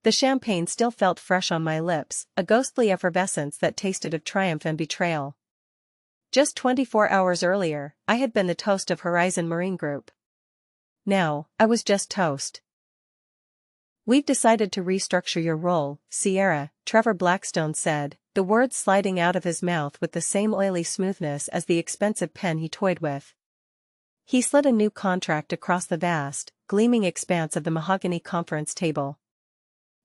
The champagne still felt fresh on my lips, a ghostly effervescence that tasted of triumph and betrayal. Just 24 hours earlier, I had been the toast of Horizon Marine Group. Now, I was just toast. "We've decided to restructure your role, Sierra," Trevor Blackstone said, the words sliding out of his mouth with the same oily smoothness as the expensive pen he toyed with. He slid a new contract across the vast, gleaming expanse of the mahogany conference table.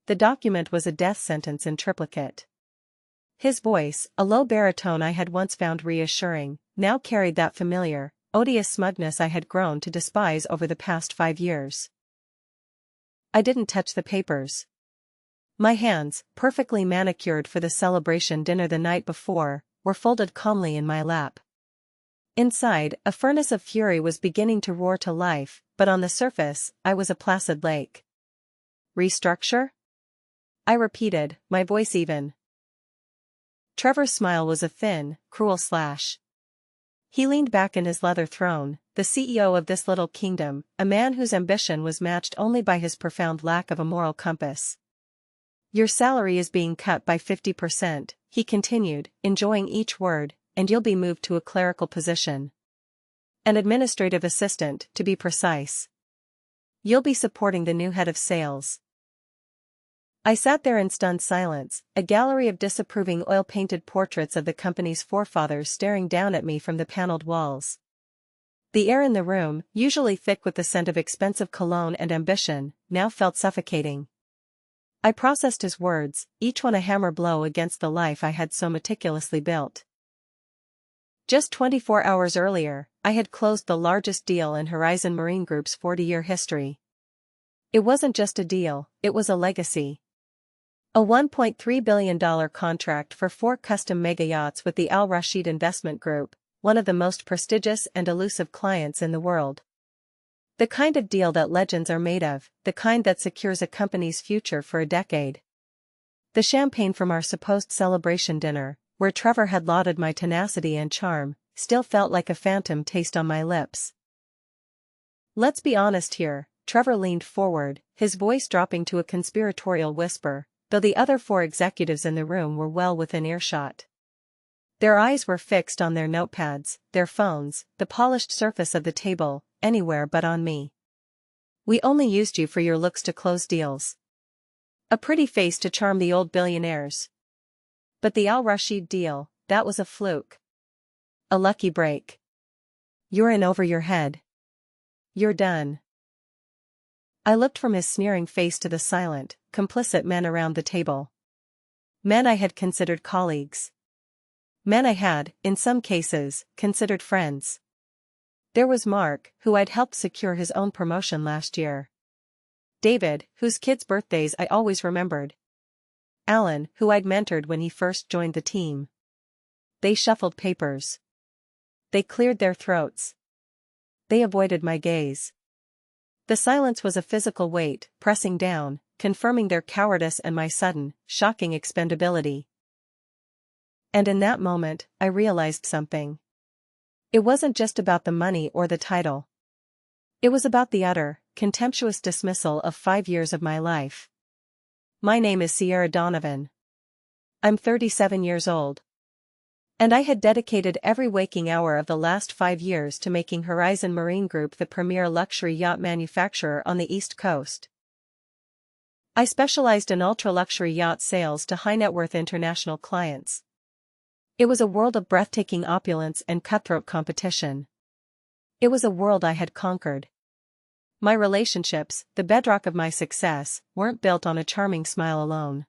The document was a death sentence in triplicate. His voice, a low baritone I had once found reassuring, now carried that familiar, odious smugness I had grown to despise over the past 5 years. I didn't touch the papers. My hands, perfectly manicured for the celebration dinner the night before, were folded calmly in my lap. Inside, a furnace of fury was beginning to roar to life, but on the surface, I was a placid lake. "Restructure?" I repeated, my voice even. Trevor's smile was a thin, cruel slash. He leaned back in his leather throne, the CEO of this little kingdom, a man whose ambition was matched only by his profound lack of a moral compass. "Your salary is being cut by 50%, he continued, enjoying each word, "and you'll be moved to a clerical position. An administrative assistant, to be precise. You'll be supporting the new head of sales." I sat there in stunned silence, a gallery of disapproving oil-painted portraits of the company's forefathers staring down at me from the paneled walls. The air in the room, usually thick with the scent of expensive cologne and ambition, now felt suffocating. I processed his words, each one a hammer blow against the life I had so meticulously built. Just 24 hours earlier, I had closed the largest deal in Horizon Marine Group's 40-year history. It wasn't just a deal, it was a legacy. A $1.3 billion contract for 4 custom mega yachts with the Al Rashid Investment Group, one of the most prestigious and elusive clients in the world. The kind of deal that legends are made of, the kind that secures a company's future for a decade. The champagne from our supposed celebration dinner, where Trevor had lauded my tenacity and charm, still felt like a phantom taste on my lips. "Let's be honest here," Trevor leaned forward, his voice dropping to a conspiratorial whisper, though the other 4 executives in the room were well within earshot. Their eyes were fixed on their notepads, their phones, the polished surface of the table, anywhere but on me. "We only used you for your looks to close deals. A pretty face to charm the old billionaires. But the Al Rashid deal, that was a fluke. A lucky break. You're in over your head. You're done." I looked from his sneering face to the silent, complicit men around the table. Men I had considered colleagues. Men I had, in some cases, considered friends. There was Mark, who I'd helped secure his own promotion last year. David, whose kids' birthdays I always remembered. Alan, who I'd mentored when he first joined the team. They shuffled papers. They cleared their throats. They avoided my gaze. The silence was a physical weight, pressing down, confirming their cowardice and my sudden, shocking expendability. And in that moment, I realized something. It wasn't just about the money or the title. It was about the utter, contemptuous dismissal of 5 years of my life. My name is Sierra Donovan. I'm 37 years old. And I had dedicated every waking hour of the last 5 years to making Horizon Marine Group the premier luxury yacht manufacturer on the East Coast. I specialized in ultra-luxury yacht sales to high-net-worth international clients. It was a world of breathtaking opulence and cutthroat competition. It was a world I had conquered. My relationships, the bedrock of my success, weren't built on a charming smile alone.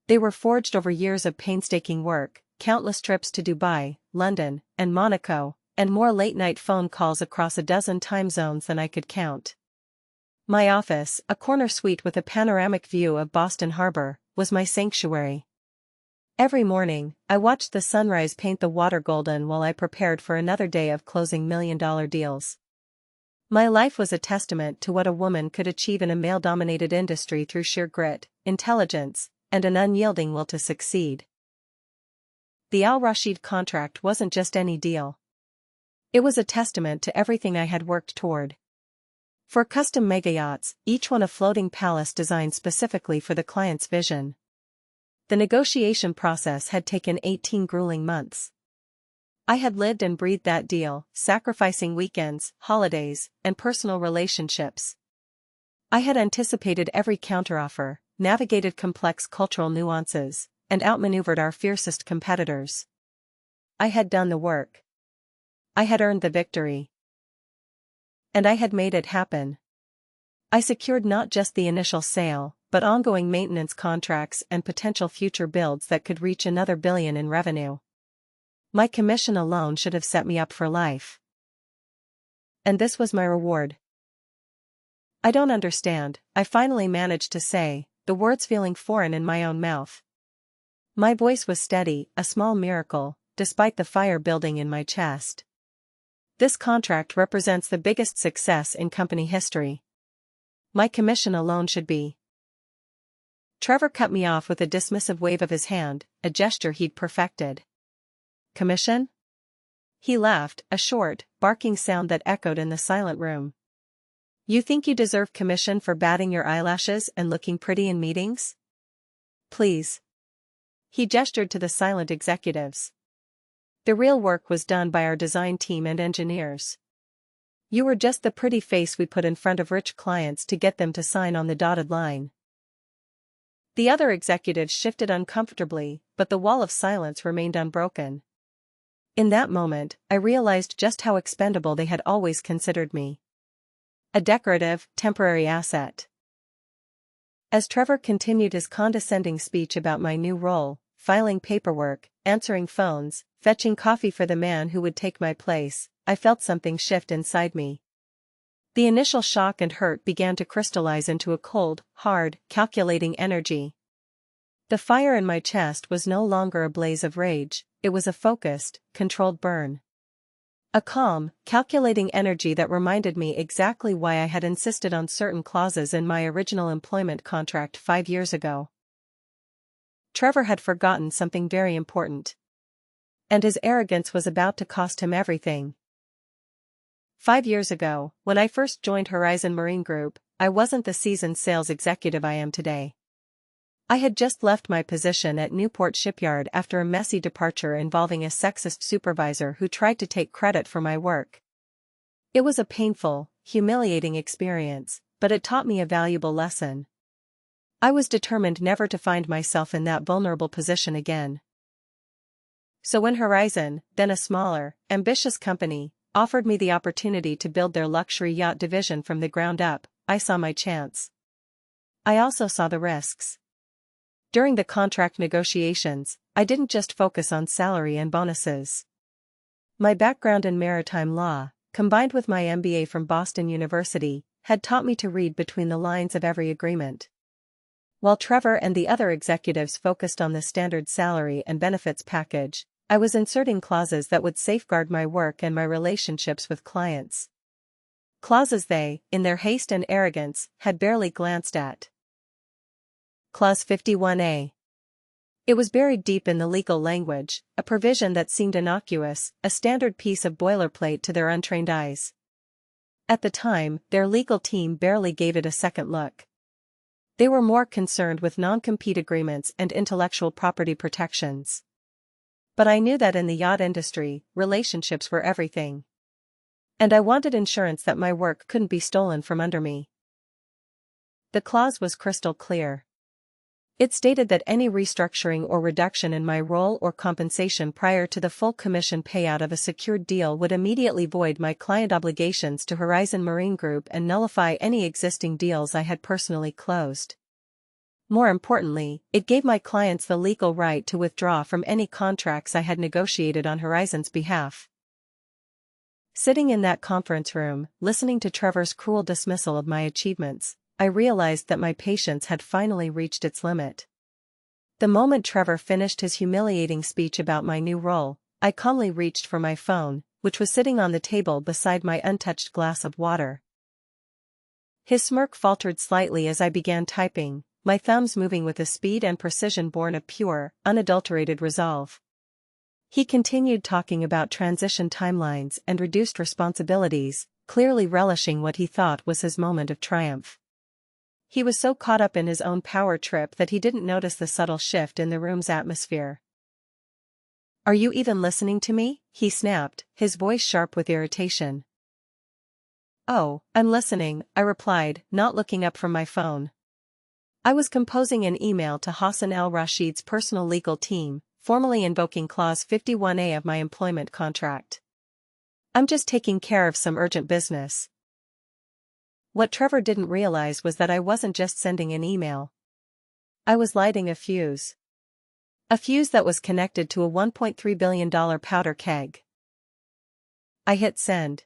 They were forged over years of painstaking work, countless trips to Dubai, London, and Monaco, and more late-night phone calls across a dozen time zones than I could count. My office, a corner suite with a panoramic view of Boston Harbor, was my sanctuary. Every morning, I watched the sunrise paint the water golden while I prepared for another day of closing million-dollar deals. My life was a testament to what a woman could achieve in a male-dominated industry through sheer grit, intelligence, and an unyielding will to succeed. The Al Rashid contract wasn't just any deal. It was a testament to everything I had worked toward. For custom mega yachts, each one a floating palace designed specifically for the client's vision. The negotiation process had taken 18 grueling months. I had lived and breathed that deal, sacrificing weekends, holidays, and personal relationships. I had anticipated every counteroffer, navigated complex cultural nuances, and outmaneuvered our fiercest competitors. I had done the work. I had earned the victory. And I had made it happen. I secured not just the initial sale, but ongoing maintenance contracts and potential future builds that could reach another billion in revenue. My commission alone should have set me up for life. And this was my reward. I don't understand, I finally managed to say, the words feeling foreign in my own mouth. My voice was steady, a small miracle, despite the fire building in my chest. This contract represents the biggest success in company history. My commission alone should be. Trevor cut me off with a dismissive wave of his hand, a gesture he'd perfected. Commission? He laughed, a short, barking sound that echoed in the silent room. You think you deserve commission for batting your eyelashes and looking pretty in meetings? Please. He gestured to the silent executives. The real work was done by our design team and engineers. You were just the pretty face we put in front of rich clients to get them to sign on the dotted line. The other executives shifted uncomfortably, but the wall of silence remained unbroken. In that moment, I realized just how expendable they had always considered me. A decorative, temporary asset. As Trevor continued his condescending speech about my new role, filing paperwork, answering phones, fetching coffee for the man who would take my place, I felt something shift inside me. The initial shock and hurt began to crystallize into a cold, hard, calculating energy. The fire in my chest was no longer a blaze of rage, it was a focused, controlled burn. A calm, calculating energy that reminded me exactly why I had insisted on certain clauses in my original employment contract 5 years ago. Trevor had forgotten something very important. And his arrogance was about to cost him everything. 5 years ago, when I first joined Horizon Marine Group, I wasn't the seasoned sales executive I am today. I had just left my position at Newport Shipyard after a messy departure involving a sexist supervisor who tried to take credit for my work. It was a painful, humiliating experience, but it taught me a valuable lesson. I was determined never to find myself in that vulnerable position again. So when Horizon, then a smaller, ambitious company, offered me the opportunity to build their luxury yacht division from the ground up, I saw my chance. I also saw the risks. During the contract negotiations, I didn't just focus on salary and bonuses. My background in maritime law, combined with my MBA from Boston University, had taught me to read between the lines of every agreement. While Trevor and the other executives focused on the standard salary and benefits package, I was inserting clauses that would safeguard my work and my relationships with clients. Clauses they, in their haste and arrogance, had barely glanced at. Clause 51A. It was buried deep in the legal language, a provision that seemed innocuous, a standard piece of boilerplate to their untrained eyes. At the time, their legal team barely gave it a second look. They were more concerned with non-compete agreements and intellectual property protections. But I knew that in the yacht industry, relationships were everything. And I wanted insurance that my work couldn't be stolen from under me. The clause was crystal clear. It stated that any restructuring or reduction in my role or compensation prior to the full commission payout of a secured deal would immediately void my client obligations to Horizon Marine Group and nullify any existing deals I had personally closed. More importantly, it gave my clients the legal right to withdraw from any contracts I had negotiated on Horizon's behalf. Sitting in that conference room, listening to Trevor's cruel dismissal of my achievements, I realized that my patience had finally reached its limit. The moment Trevor finished his humiliating speech about my new role, I calmly reached for my phone, which was sitting on the table beside my untouched glass of water. His smirk faltered slightly as I began typing, my thumbs moving with a speed and precision born of pure, unadulterated resolve. He continued talking about transition timelines and reduced responsibilities, clearly relishing what he thought was his moment of triumph. He was so caught up in his own power trip that he didn't notice the subtle shift in the room's atmosphere. "Are you even listening to me?" he snapped, his voice sharp with irritation. "Oh, I'm listening," I replied, not looking up from my phone. I was composing an email to Hassan al-Rashid's personal legal team, formally invoking Clause 51A of my employment contract. "I'm just taking care of some urgent business." What Trevor didn't realize was that I wasn't just sending an email. I was lighting a fuse. A fuse that was connected to a $1.3 billion powder keg. I hit send.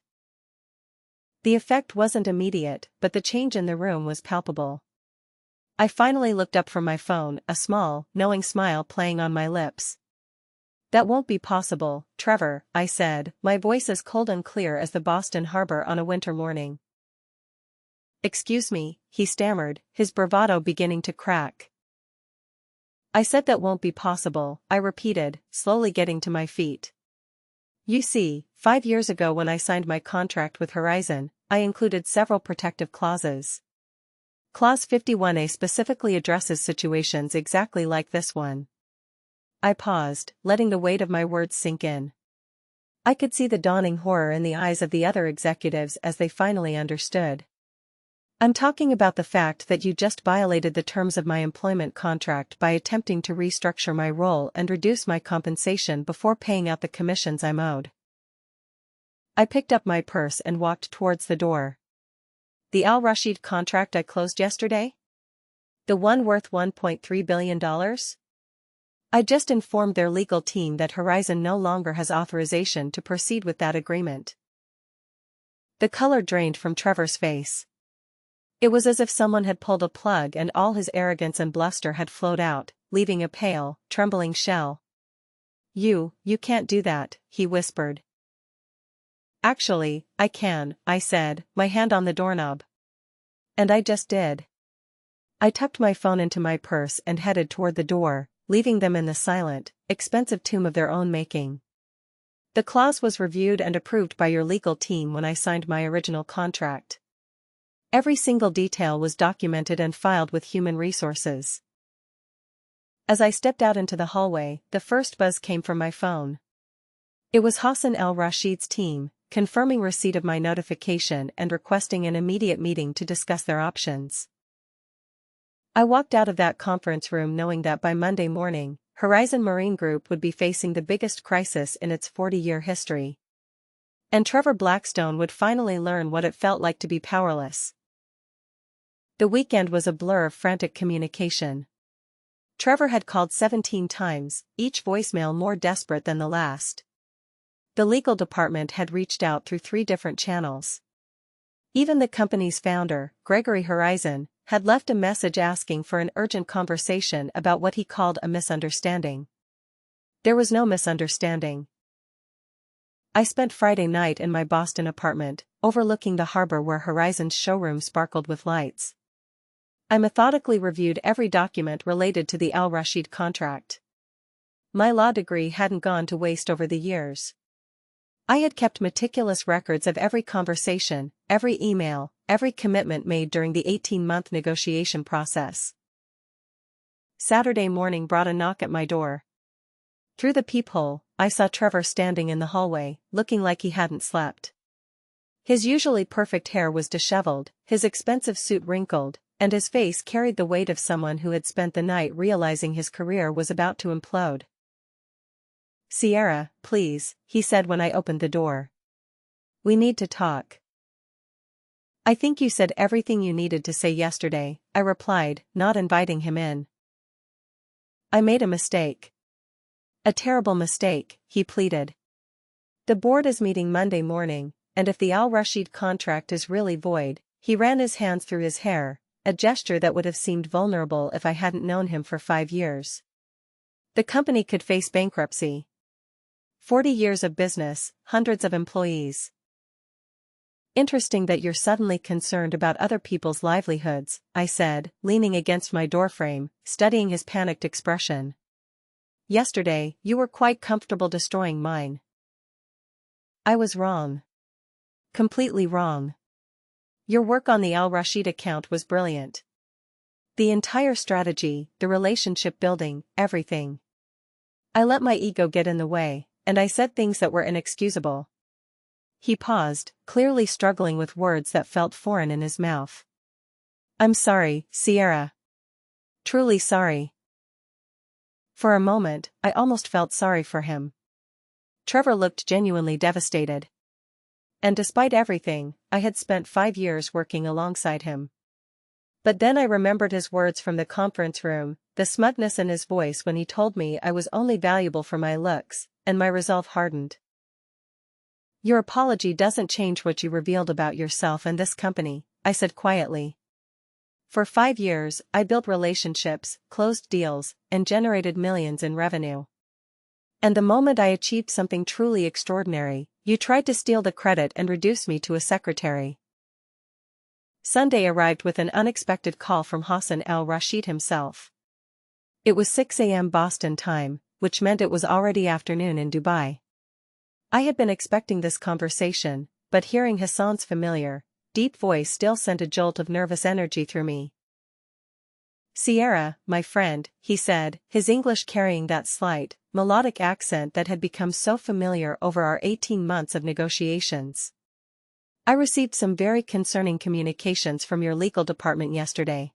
The effect wasn't immediate, but the change in the room was palpable. I finally looked up from my phone, a small, knowing smile playing on my lips. "That won't be possible, Trevor," I said, my voice as cold and clear as the Boston Harbor on a winter morning. "Excuse me," he stammered, his bravado beginning to crack. "I said that won't be possible," I repeated, slowly getting to my feet. "You see, 5 years ago when I signed my contract with Horizon, I included several protective clauses. Clause 51A specifically addresses situations exactly like this one." I paused, letting the weight of my words sink in. I could see the dawning horror in the eyes of the other executives as they finally understood. "I'm talking about the fact that you just violated the terms of my employment contract by attempting to restructure my role and reduce my compensation before paying out the commissions I'm owed." I picked up my purse and walked towards the door. "The Al-Rashid contract I closed yesterday? The one worth $1.3 billion? I just informed their legal team that Horizon no longer has authorization to proceed with that agreement." The color drained from Trevor's face. It was as if someone had pulled a plug and all his arrogance and bluster had flowed out, leaving a pale, trembling shell. You can't do that," he whispered. "Actually, I can," I said, my hand on the doorknob. And I just did. I tucked my phone into my purse and headed toward the door, leaving them in the silent, expensive tomb of their own making. "The clause was reviewed and approved by your legal team when I signed my original contract. Every single detail was documented and filed with human resources." As I stepped out into the hallway, the first buzz came from my phone. It was Hassan al-Rashid's team, confirming receipt of my notification and requesting an immediate meeting to discuss their options. I walked out of that conference room knowing that by Monday morning, Horizon Marine Group would be facing the biggest crisis in its 40-year history. And Trevor Blackstone would finally learn what it felt like to be powerless. The weekend was a blur of frantic communication. Trevor had called 17 times, each voicemail more desperate than the last. The legal department had reached out through 3 different channels. Even the company's founder, Gregory Horizon, had left a message asking for an urgent conversation about what he called a misunderstanding. There was no misunderstanding. I spent Friday night in my Boston apartment, overlooking the harbor where Horizon's showroom sparkled with lights. I methodically reviewed every document related to the Al-Rashid contract. My law degree hadn't gone to waste over the years. I had kept meticulous records of every conversation, every email, every commitment made during the 18-month negotiation process. Saturday morning brought a knock at my door. Through the peephole, I saw Trevor standing in the hallway, looking like he hadn't slept. His usually perfect hair was disheveled, his expensive suit wrinkled, and his face carried the weight of someone who had spent the night realizing his career was about to implode. "Sierra, please," he said when I opened the door. "We need to talk." "I think you said everything you needed to say yesterday," I replied, not inviting him in. "I made a mistake." "A terrible mistake," he pleaded. "The board is meeting Monday morning, and if the Al-Rashid contract is really void," he ran his hands through his hair, a gesture that would have seemed vulnerable if I hadn't known him for 5 years. "The company could face bankruptcy. 40 years of business, hundreds of employees." "Interesting that you're suddenly concerned about other people's livelihoods," I said, leaning against my doorframe, studying his panicked expression. "Yesterday, you were quite comfortable destroying mine." I was wrong. Completely wrong. Your work on the Al Rashid account was brilliant. The entire strategy, the relationship building, everything. I let my ego get in the way, and I said things that were inexcusable. He paused, clearly struggling with words that felt foreign in his mouth. I'm sorry, Sierra. Truly sorry. For a moment, I almost felt sorry for him. Trevor looked genuinely devastated. And despite everything, I had spent 5 years working alongside him. But then I remembered his words from the conference room, the smugness in his voice when he told me I was only valuable for my looks, and my resolve hardened. Your apology doesn't change what you revealed about yourself and this company, I said quietly. For 5 years, I built relationships, closed deals, and generated millions in revenue. And the moment I achieved something truly extraordinary, you tried to steal the credit and reduce me to a secretary. Sunday arrived with an unexpected call from Hassan al-Rashid himself. It was 6 a.m. Boston time, which meant it was already afternoon in Dubai. I had been expecting this conversation, but hearing Hassan's familiar, deep voice still sent a jolt of nervous energy through me. Sierra, my friend, he said, his English carrying that slight, melodic accent that had become so familiar over our 18 months of negotiations. I received some very concerning communications from your legal department yesterday.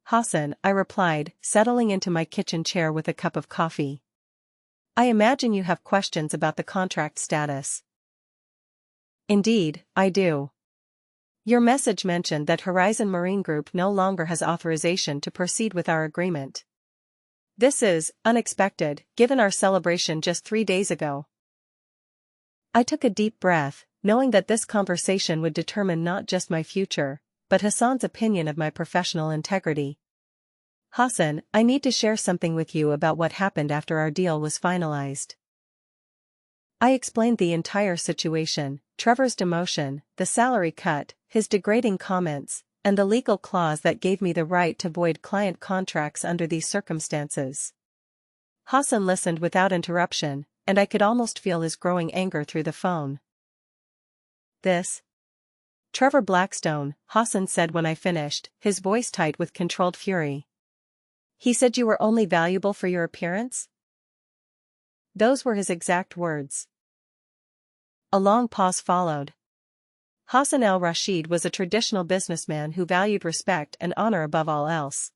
Hassan, I replied, settling into my kitchen chair with a cup of coffee. I imagine you have questions about the contract status. Indeed, I do. Your message mentioned that Horizon Marine Group no longer has authorization to proceed with our agreement. This is unexpected, given our celebration just 3 days ago. I took a deep breath, knowing that this conversation would determine not just my future, but Hassan's opinion of my professional integrity. Hassan, I need to share something with you about what happened after our deal was finalized. I explained the entire situation, Trevor's demotion, the salary cut, his degrading comments, and the legal clause that gave me the right to void client contracts under these circumstances. Hassan listened without interruption, and I could almost feel his growing anger through the phone. This? Trevor Blackstone, Hassan said when I finished, his voice tight with controlled fury. He said you were only valuable for your appearance? Those were his exact words. A long pause followed. Hassan al-Rashid was a traditional businessman who valued respect and honor above all else.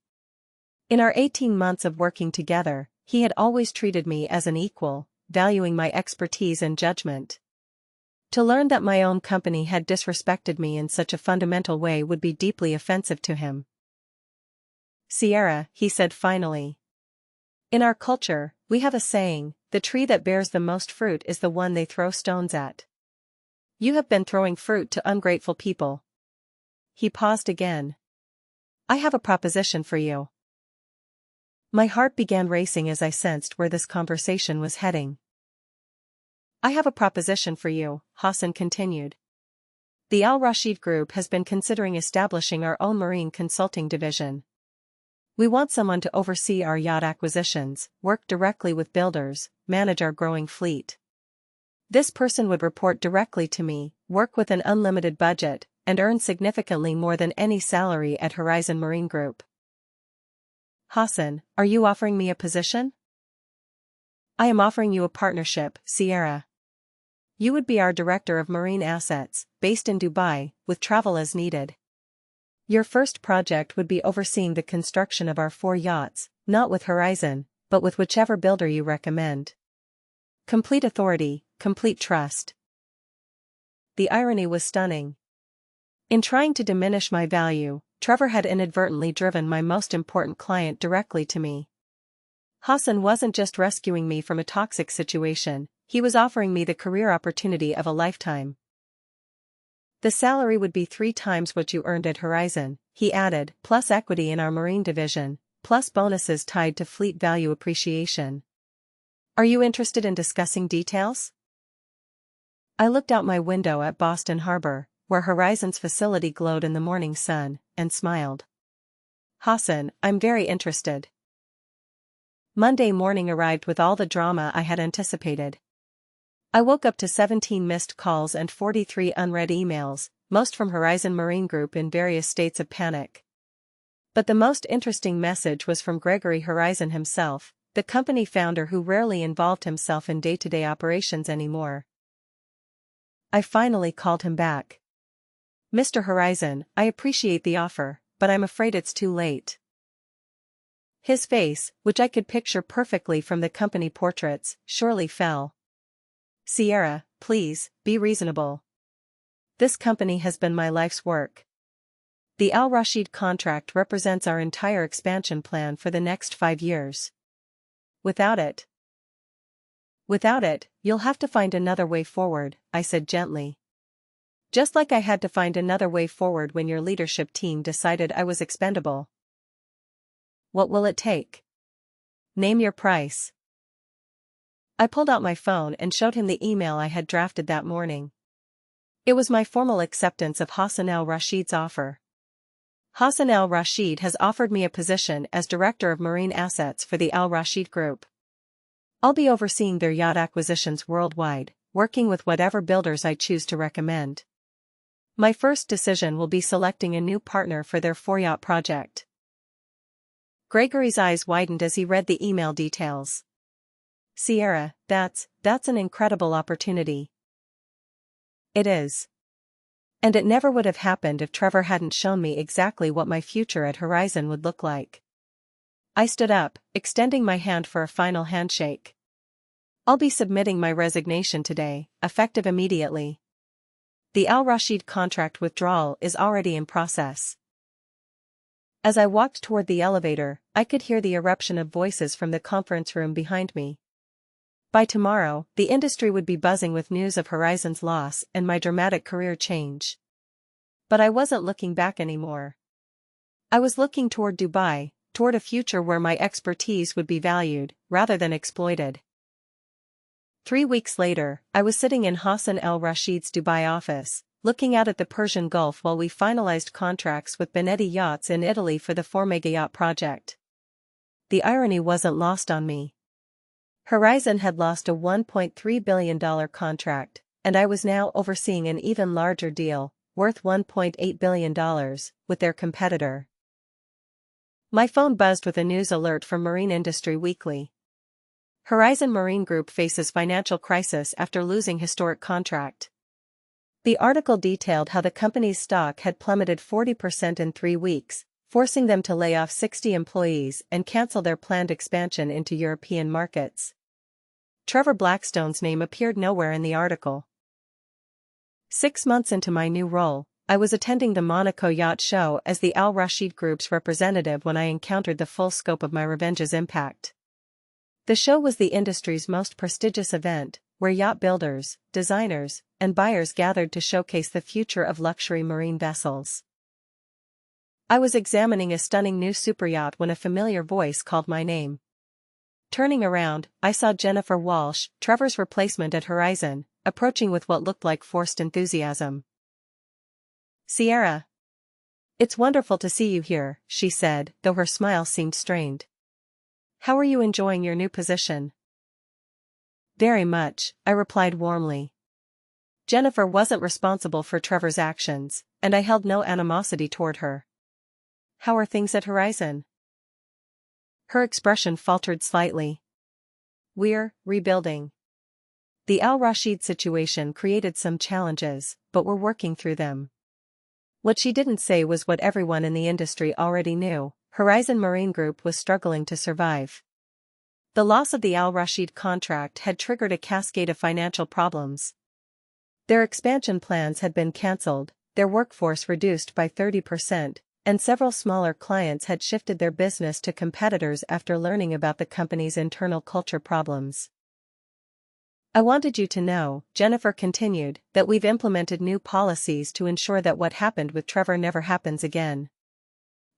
In our 18 months of working together, he had always treated me as an equal, valuing my expertise and judgment. To learn that my own company had disrespected me in such a fundamental way would be deeply offensive to him. Sierra, he said finally. In our culture, we have a saying, the tree that bears the most fruit is the one they throw stones at. You have been throwing fruit to ungrateful people. He paused again. I have a proposition for you. My heart began racing as I sensed where this conversation was heading. I have a proposition for you, Hassan continued. The Al Rashid Group has been considering establishing our own marine consulting division. We want someone to oversee our yacht acquisitions, work directly with builders, manage our growing fleet. This person would report directly to me, work with an unlimited budget, and earn significantly more than any salary at Horizon Marine Group. Hassan, are you offering me a position? I am offering you a partnership, Sierra. You would be our director of marine assets, based in Dubai, with travel as needed. Your first project would be overseeing the construction of our 4 yachts, not with Horizon, but with whichever builder you recommend. Complete authority, complete trust. The irony was stunning. In trying to diminish my value, Trevor had inadvertently driven my most important client directly to me. Hassan wasn't just rescuing me from a toxic situation, he was offering me the career opportunity of a lifetime. The salary would be 3 times what you earned at Horizon, he added, plus equity in our marine division, plus bonuses tied to fleet value appreciation. Are you interested in discussing details? I looked out my window at Boston Harbor, where Horizon's facility glowed in the morning sun, and smiled. Hassan, I'm very interested. Monday morning arrived with all the drama I had anticipated. I woke up to 17 missed calls and 43 unread emails, most from Horizon Marine Group in various states of panic. But the most interesting message was from Gregory Horizon himself, the company founder who rarely involved himself in day-to-day operations anymore. I finally called him back. "Mr. Horizon, I appreciate the offer, but I'm afraid it's too late." His face, which I could picture perfectly from the company portraits, surely fell. "Sierra, please, be reasonable. This company has been my life's work. The Al Rashid contract represents our entire expansion plan for the next 5 years. Without it, you'll have to find another way forward," I said gently. "Just like I had to find another way forward when your leadership team decided I was expendable." "What will it take? Name your price." I pulled out my phone and showed him the email I had drafted that morning. It was my formal acceptance of Hassan al-Rashid's offer. Hassan al-Rashid has offered me a position as Director of Marine Assets for the Al-Rashid Group. I'll be overseeing their yacht acquisitions worldwide, working with whatever builders I choose to recommend. My first decision will be selecting a new partner for their 4-yacht project. Gregory's eyes widened as he read the email details. "Sierra, that's an incredible opportunity." "It is. And it never would have happened if Trevor hadn't shown me exactly what my future at Horizon would look like." I stood up, extending my hand for a final handshake. "I'll be submitting my resignation today, effective immediately. The Al Rashid contract withdrawal is already in process." As I walked toward the elevator, I could hear the eruption of voices from the conference room behind me. By tomorrow, the industry would be buzzing with news of Horizon's loss and my dramatic career change. But I wasn't looking back anymore. I was looking toward Dubai, toward a future where my expertise would be valued, rather than exploited. 3 weeks later, I was sitting in Hassan al-Rashid's Dubai office, looking out at the Persian Gulf while we finalized contracts with Benetti Yachts in Italy for the 4-mega yacht project. The irony wasn't lost on me. Horizon had lost a $1.3 billion contract, and I was now overseeing an even larger deal, worth $1.8 billion, with their competitor. My phone buzzed with a news alert from Marine Industry Weekly. Horizon Marine Group faces financial crisis after losing historic contract. The article detailed how the company's stock had plummeted 40% in 3 weeks, forcing them to lay off 60 employees and cancel their planned expansion into European markets. Trevor Blackstone's name appeared nowhere in the article. 6 months into my new role, I was attending the Monaco Yacht Show as the Al Rashid Group's representative when I encountered the full scope of my revenge's impact. The show was the industry's most prestigious event, where yacht builders, designers, and buyers gathered to showcase the future of luxury marine vessels. I was examining a stunning new superyacht when a familiar voice called my name. Turning around, I saw Jennifer Walsh, Trevor's replacement at Horizon, approaching with what looked like forced enthusiasm. "Sierra. It's wonderful to see you here," she said, though her smile seemed strained. "How are you enjoying your new position?" "Very much," I replied warmly. Jennifer wasn't responsible for Trevor's actions, and I held no animosity toward her. "How are things at Horizon?" Her expression faltered slightly. "We're rebuilding. The Al Rashid situation created some challenges, but we're working through them." What she didn't say was what everyone in the industry already knew: Horizon Marine Group was struggling to survive. The loss of the Al Rashid contract had triggered a cascade of financial problems. Their expansion plans had been cancelled, their workforce reduced by 30%, and several smaller clients had shifted their business to competitors after learning about the company's internal culture problems. "I wanted you to know," Jennifer continued, "that we've implemented new policies to ensure that what happened with Trevor never happens again.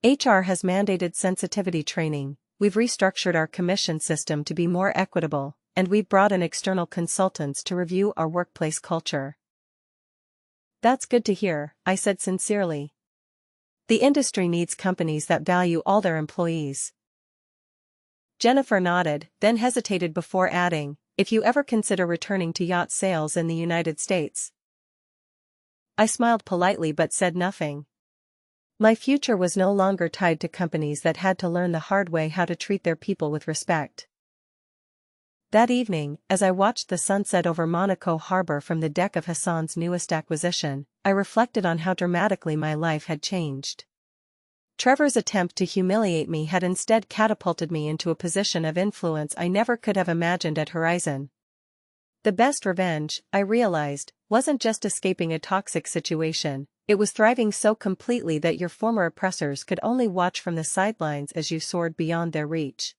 HR has mandated sensitivity training, we've restructured our commission system to be more equitable, and we've brought in external consultants to review our workplace culture." "That's good to hear," I said sincerely. "The industry needs companies that value all their employees." Jennifer nodded, then hesitated before adding, if you ever consider returning to yacht sales in the United States." I smiled politely but said nothing. My future was no longer tied to companies that had to learn the hard way how to treat their people with respect. That evening, as I watched the sunset over Monaco harbor from the deck of Hassan's newest acquisition, I reflected on how dramatically my life had changed. Trevor's attempt to humiliate me had instead catapulted me into a position of influence I never could have imagined at Horizon. The best revenge, I realized, wasn't just escaping a toxic situation, it was thriving so completely that your former oppressors could only watch from the sidelines as you soared beyond their reach.